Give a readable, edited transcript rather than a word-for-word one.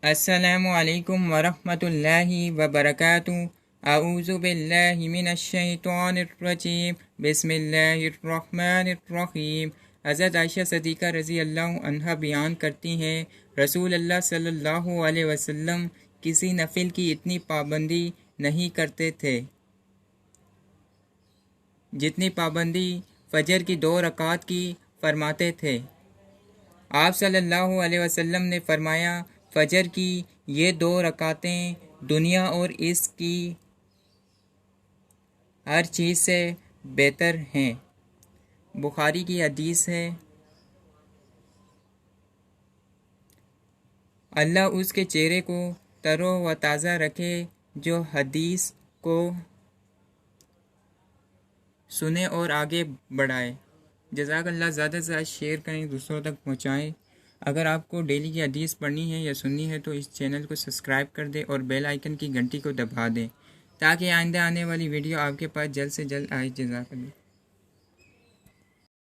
السلام علیکم ورحمۃ اللہ وبرکاتہ۔ اعوذ باللہ من الشیطان الرجیم، بسم اللہ الرحمن الرحیم۔ حضرت عائشہ صدیقہ رضی اللہ عنہا بیان کرتی ہیں، رسول اللہ صلی اللہ علیہ وسلم کسی نفل کی اتنی پابندی نہیں کرتے تھے جتنی پابندی فجر کی 2 رکعات کی فرماتے تھے۔ آپ صلی اللہ علیہ وسلم نے فرمایا، فجر کی یہ 2 رکعتیں دنیا اور اس کی ہر چیز سے بہتر ہیں۔ بخاری کی حدیث ہے، اللہ اس کے چہرے کو تر و تازہ رکھے جو حدیث کو سنے اور آگے بڑھائے۔ جزاک اللہ، زیادہ سے زیادہ شیئر کریں، دوسروں تک پہنچائیں۔ اگر آپ کو ڈیلی کی حدیث پڑھنی ہے یا سننی ہے تو اس چینل کو سبسکرائب کر دیں اور بیل آئیکن کی گھنٹی کو دبا دیں تاکہ آئندہ آنے والی ویڈیو آپ کے پاس جلد سے جلد آئے۔ جزاک اللہ۔